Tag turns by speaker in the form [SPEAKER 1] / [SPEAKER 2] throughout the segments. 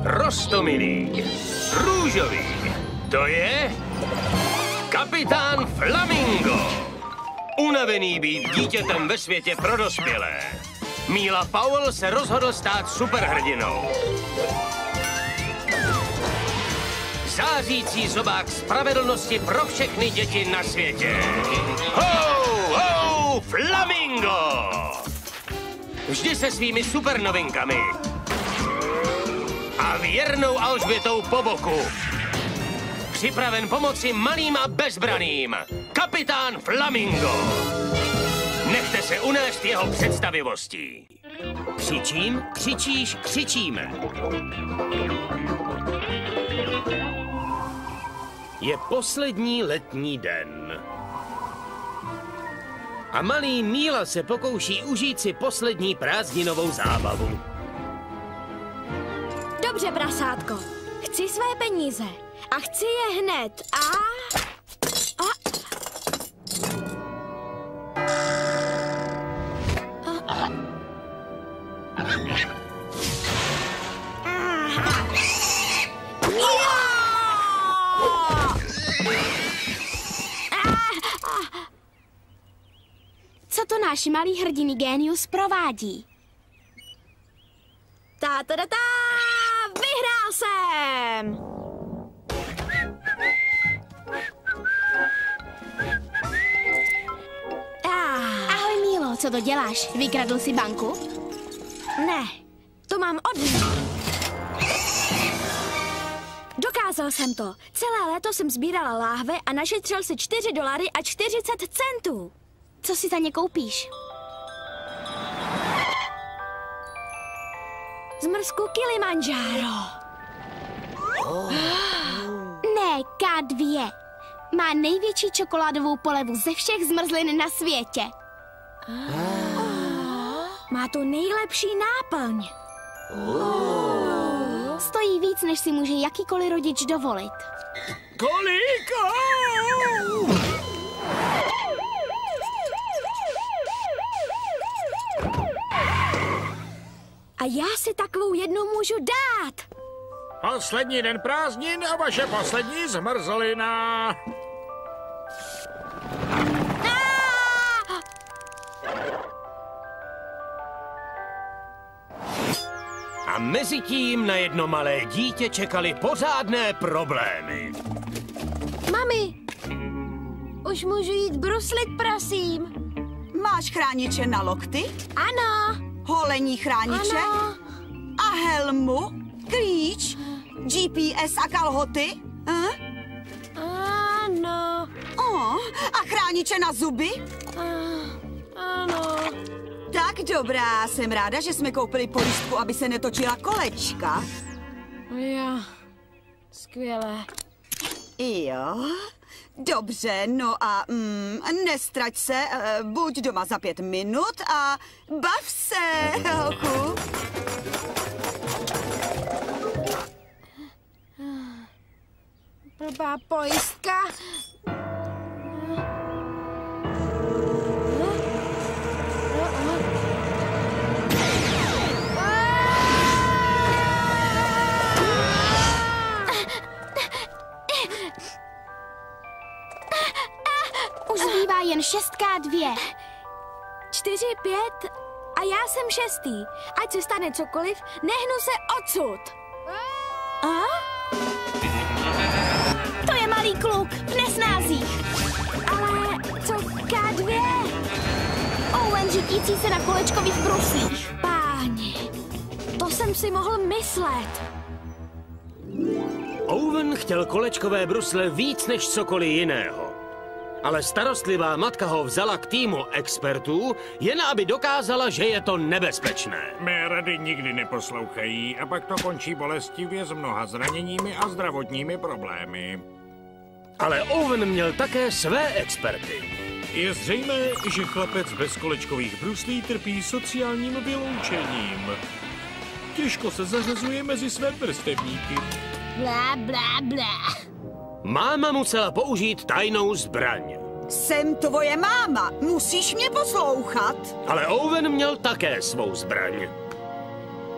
[SPEAKER 1] Roztomilý, růžový, to je kapitán Flamingo. Unavený být dítětem ve světě pro dospělé. Míla Powell se rozhodl stát superhrdinou. Zářící zobák spravedlnosti pro všechny děti na světě. Ho, ho, Flamingo! Vždy se svými supernovinkami. A věrnou Alžbětou po boku. Připraven pomoci malým a bezbranným. Kapitán Flamingo. Nechte se unést jeho představivostí. Křičím, křičíš, křičíme. Je poslední letní den. A malý Míla se pokouší užít si poslední prázdninovou zábavu.
[SPEAKER 2] Dobře, prasátko. Chci své peníze. A chci je hned. Co to náš malý hrdinný génius provádí? Ta-ta-ta-ta! Vyhrál jsem! Ahoj, Mílo, co to děláš? Vykradl jsi banku? Ne, to mám od ní. Dokázal jsem to. Celé léto jsem sbírala láhve a našetřil si $4.40. Co si za ně koupíš? Zmrzku Kilimanjaro. Ne, K2. Má největší čokoládovou polevu ze všech zmrzlin na světě. Má tu nejlepší náplň. Stojí víc, než si může jakýkoliv rodič dovolit.
[SPEAKER 1] Kolik?
[SPEAKER 2] A já si takovou jednu můžu dát.
[SPEAKER 3] Poslední den prázdnin a vaše poslední zmrzlina.
[SPEAKER 1] A mezi tím na jedno malé dítě čekaly pořádné problémy.
[SPEAKER 2] Mami, už můžu jít bruslit, prosím.
[SPEAKER 4] Máš chrániče na lokty?
[SPEAKER 2] Ano.
[SPEAKER 4] Holení chrániče?
[SPEAKER 2] Ano.
[SPEAKER 4] A helmu? Klíč? GPS a kalhoty?
[SPEAKER 2] Ano.
[SPEAKER 4] A chrániče na zuby?
[SPEAKER 2] Ano.
[SPEAKER 4] Tak dobrá, jsem ráda, že jsme koupili pojistku, aby se netočila kolečka.
[SPEAKER 2] Jo, skvělé.
[SPEAKER 4] Jo, dobře, no a nestrať se, buď doma za 5 minut a bav se, holku.
[SPEAKER 2] Blbá pojistka.
[SPEAKER 5] Už zbývá jen 6K2.
[SPEAKER 2] 4, 5 a já jsem 6. Ať se stane cokoliv, nehnu se odsud.
[SPEAKER 5] To je malý kluk v nesnázích.
[SPEAKER 2] Ale co K2?
[SPEAKER 5] Owen řídící se na kolečkových bruslích.
[SPEAKER 2] Páni, to jsem si mohl myslet.
[SPEAKER 1] Owen chtěl kolečkové brusle víc než cokoliv jiného. Ale starostlivá matka ho vzala k týmu expertů, jen aby dokázala, že je to nebezpečné.
[SPEAKER 3] Mé rady nikdy neposlouchají a pak to končí bolestivě s mnoha zraněními a zdravotními problémy.
[SPEAKER 1] Ale Owen měl také své experty.
[SPEAKER 3] Je zřejmé, že chlapec bez kolečkových bruslí trpí sociálním vyloučením. Těžko se zařazuje mezi své vrstevníky.
[SPEAKER 5] Blá, blá, blá.
[SPEAKER 1] Máma musela použít tajnou zbraň.
[SPEAKER 4] Jsem tvoje máma, musíš mě poslouchat.
[SPEAKER 1] Ale Owen měl také svou zbraň.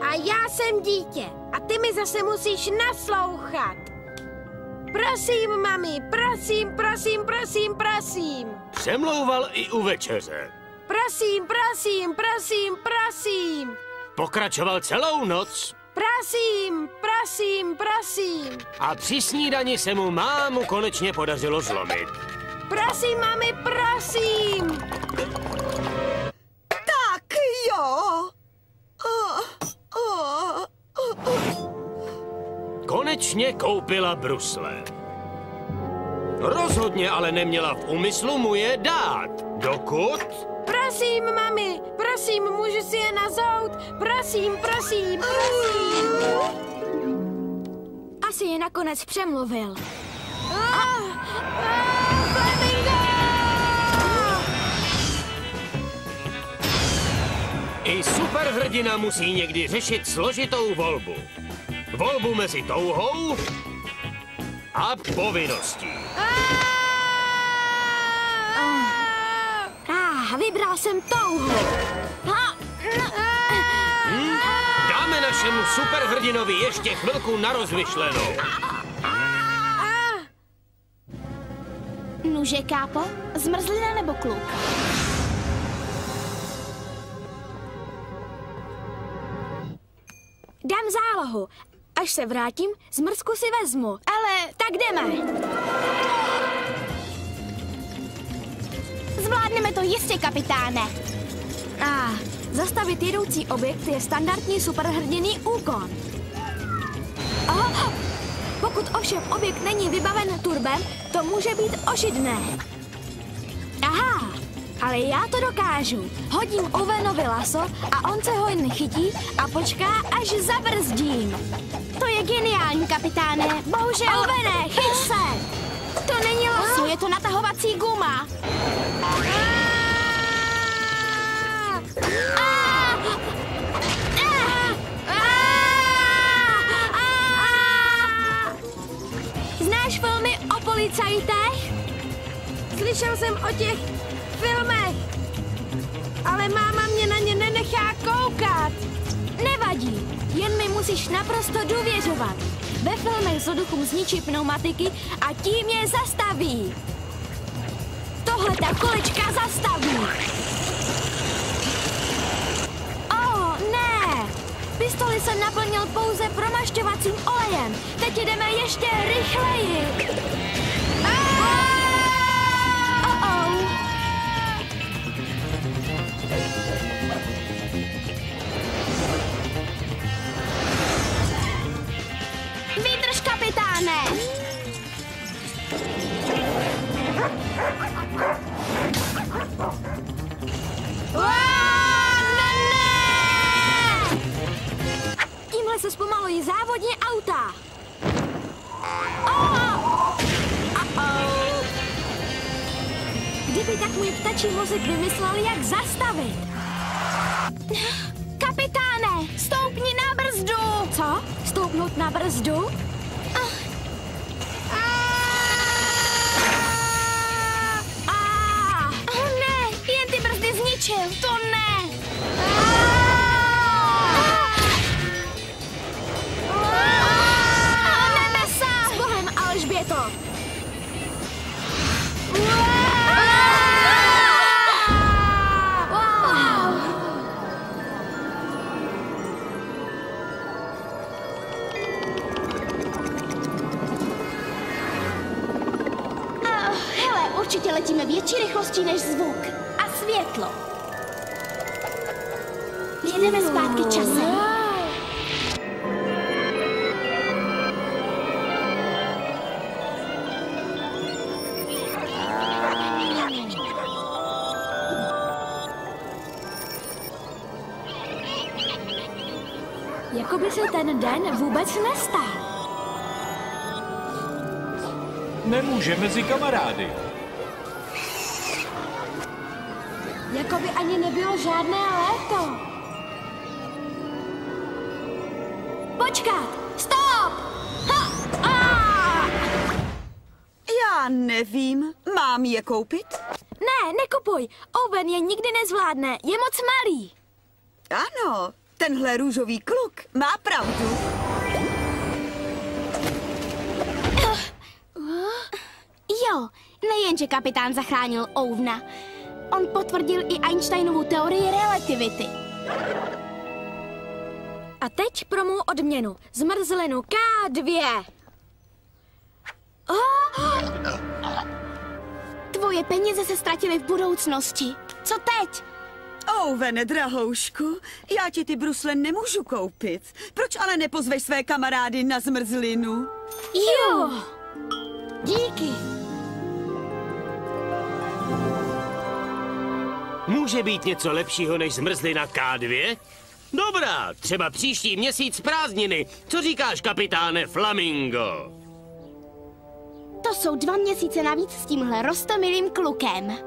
[SPEAKER 6] A já jsem dítě. A ty mi zase musíš naslouchat. Prosím, mami, prosím, prosím, prosím, prosím.
[SPEAKER 1] Přemlouval i u večeře.
[SPEAKER 6] Prosím, prosím, prosím, prosím.
[SPEAKER 1] Pokračoval celou noc.
[SPEAKER 6] Prosím, prosím, prosím.
[SPEAKER 1] A při snídani se mu mámu konečně podařilo zlomit.
[SPEAKER 6] Prosím, mami, prosím.
[SPEAKER 4] Tak jo.
[SPEAKER 1] Konečně koupila brusle. Rozhodně ale neměla v úmyslu mu je dát, dokud...
[SPEAKER 6] Prosím, mami, prosím, můžu si je nazout? Prosím, prosím, prosím.
[SPEAKER 2] Asi je nakonec přemluvil.
[SPEAKER 6] Flamingo!
[SPEAKER 1] I superhrdina musí někdy řešit složitou volbu. Volbu mezi touhou a povinností.
[SPEAKER 2] Vybral jsem touhu.
[SPEAKER 1] Dáme našemu superhrdinovi ještě chvilku na rozmyšlenou.
[SPEAKER 5] Nuže, kápo? Zmrzlina nebo kluk?
[SPEAKER 2] Dám zálohu. Až se vrátím, zmrzku si vezmu. Ale tak jdeme.
[SPEAKER 5] Zvládneme to jistě, kapitáne.
[SPEAKER 2] Zastavit jedoucí objekt je standardní superhrdinný úkon. Pokud ovšem objekt není vybaven turbem, to může být ošidné. Aha, ale já to dokážu. Hodím Ovenovi laso a on se ho jen chytí a počká, až zabrzdím.
[SPEAKER 5] To je geniální, kapitáne. Bohužel...
[SPEAKER 2] Ovene, chyť se!
[SPEAKER 5] To není laso, je to natahovací guma.
[SPEAKER 2] Znáš filmy o policajtech?
[SPEAKER 6] Slyšel jsem o těch filmech, ale máma mě na ně nenechá koukat.
[SPEAKER 2] Nevadí, jen mi musíš naprosto důvěřovat. Ve filmech zloduchům zničí pneumatiky a tím je zastaví. Tohle ta kolečka zastaví. Ne! Pistoli jsem naplnil pouze promašťovacím olejem. Teď jdeme ještě rychleji.
[SPEAKER 5] Vydrž, kapitáne!
[SPEAKER 2] Tímhle se zpomalují závodní auta. Kdyby tak můj ptačí mozek vymyslel, jak zastavit.
[SPEAKER 5] Kapitáne, stoupni na brzdu!
[SPEAKER 2] Co? Stoupnout na brzdu?
[SPEAKER 5] Ne, jen ty brzdy zničil, to ne!
[SPEAKER 2] Nemesa! S Bohem, Alžběto!
[SPEAKER 5] Hele, určitě letíme větší rychlostí než zvuk. A světlo. Jedeme zpátky časem.
[SPEAKER 2] Jako by se ten den vůbec nestal.
[SPEAKER 3] Nemůže mezi kamarády.
[SPEAKER 2] Jako by ani nebylo žádné léto. Počkat! Stop!
[SPEAKER 4] Já nevím. Mám je koupit?
[SPEAKER 2] Ne, nekupuj. Owen je nikdy nezvládne. Je moc malý.
[SPEAKER 4] Ano, tenhle růžový kluk má pravdu.
[SPEAKER 5] Jo, nejenže kapitán zachránil Ouvna. On potvrdil i Einsteinovu teorii relativity.
[SPEAKER 2] A teď pro mou odměnu. Zmrzlinu K2.
[SPEAKER 5] Tvoje peníze se ztratily v budoucnosti. Co teď?
[SPEAKER 4] Ouvene, drahoušku, já ti ty brusle nemůžu koupit. Proč ale nepozveš své kamarády na zmrzlinu?
[SPEAKER 5] Jo!
[SPEAKER 2] Díky.
[SPEAKER 1] Může být něco lepšího než zmrzlina K2? Dobrá, třeba příští měsíc prázdniny. Co říkáš, kapitáne Flamingo?
[SPEAKER 5] To jsou 2 měsíce navíc s tímhle roztomilým klukem.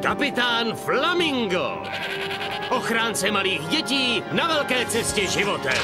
[SPEAKER 1] Kapitán Flamingo! Ochránce malých dětí na velké cestě životem.